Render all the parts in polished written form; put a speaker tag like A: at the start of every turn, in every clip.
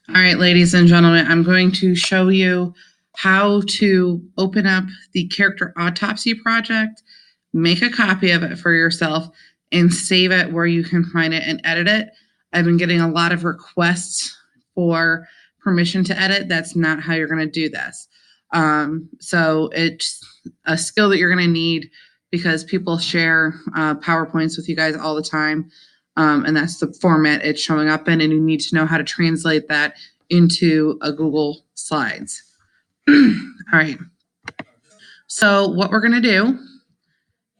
A: All right, ladies and gentlemen, I'm going to show you how to open up the character autopsy project, make a copy of it for yourself, and save it where you can find it and edit it. I've been getting a lot of requests for permission to edit. That's not how you're going to do this. So it's a skill that you're going to need because people share PowerPoints with you guys all the time. And that's the format it's showing up in, and you need to know how to translate that into a Google Slides. All right. So what we're going to do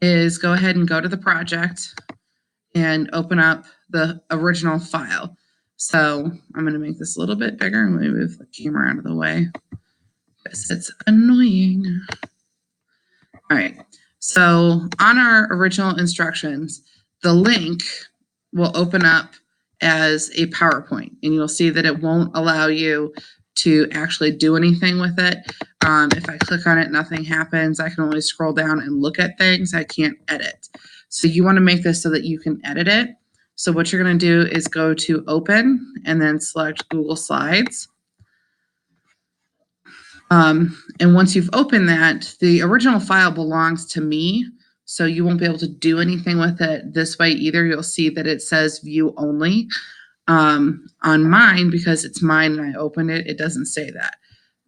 A: is go ahead and go to the project and open up the original file. So I'm going to make this a little bit bigger and move the camera out of the way because it's annoying. All right. So on our original instructions, the link will open up as a PowerPoint, and you'll see that it won't allow you to actually do anything with it. If I click on it, nothing happens. I can only scroll down and look at things. I can't edit. So you want to make this so that you can edit it. So what you're going to do is go to Open and then select Google Slides. And once you've opened that, the original file belongs to me, so you won't be able to do anything with it this way either. You'll see that it says view only. On mine, because it's mine and I opened it, it doesn't say that.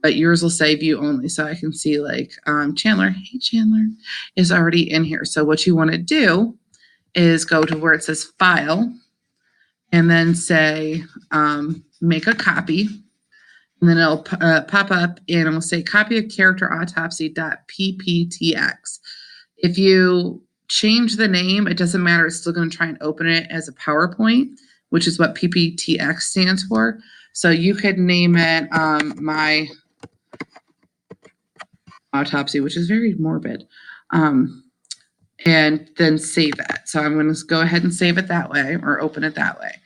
A: But yours will say view only, so I can see like Chandler, hey Chandler, is already in here. So what you want to do is go to where it says file and then say make a copy. And then it'll pop up and it will say copy of character autopsy.pptx. If you change the name, it doesn't matter. It's still going to try and open it as a PowerPoint, which is what pptx stands for. So you could name it my autopsy, which is very morbid, and then save that. So I'm going to go ahead and save it that way or open it that way.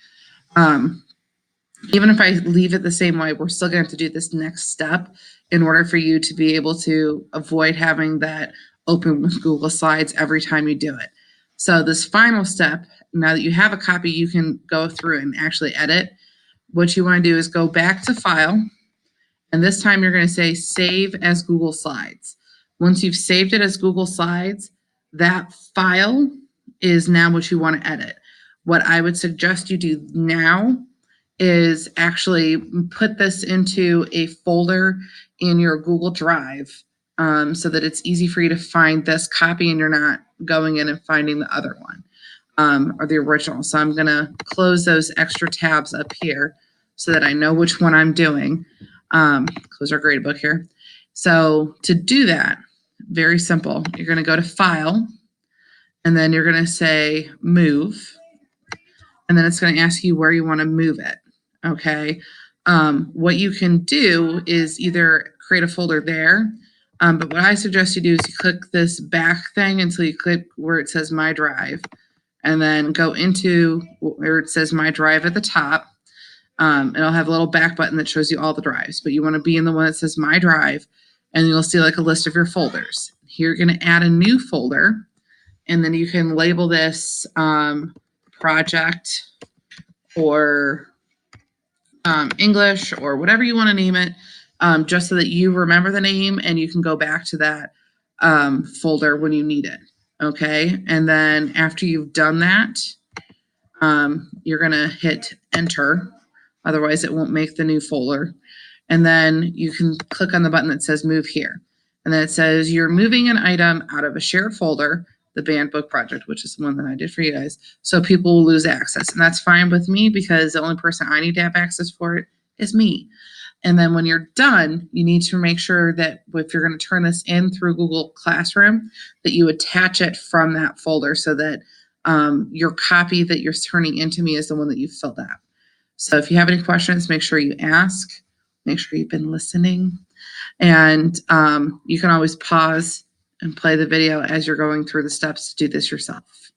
A: Even if I leave it the same way, we're still going to have to do this next step in order for you to be able to avoid having that open with Google Slides every time you do it. So this final step, now that you have a copy, you can go through and actually edit. What you want to do is go back to File, and this time you're going to say Save as Google Slides. Once you've saved it as Google Slides, that file is now what you want to edit. What I would suggest you do now is actually put this into a folder in your Google Drive so that it's easy for you to find this copy and you're not going in and finding the other one or the original. So I'm going to close those extra tabs up here so that I know which one I'm doing. Close our gradebook here. So to do that, very simple. You're going to go to File, and then you're going to say Move, and then it's going to ask you where you want to move it. Okay. What you can do is either create a folder there, but what I suggest you do is you click this back thing until you click where it says My Drive, and then go into where it says My Drive at the top. It'll have a little back button that shows you all the drives, but you want to be in the one that says My Drive, and you'll see like a list of your folders. Here you're going to add a new folder, and then you can label this project or English or whatever you want to name it, just so that you remember the name and you can go back to that folder when you need it. Okay. And then after you've done that, you're going to hit enter. Otherwise, it won't make the new folder. And then you can click on the button that says move here. And then it says you're moving an item out of a shared folder, the banned book project, which is the one that I did for you guys, so people will lose access. And that's fine with me because the only person I need to have access for it is me. And then when you're done, you need to make sure that if you're going to turn this in through Google Classroom, that you attach it from that folder so that your copy that you're turning into me is the one that you filled out. So if you have any questions, make sure you ask. Make sure you've been listening. And you can always pause and play the video as you're going through the steps to do this yourself.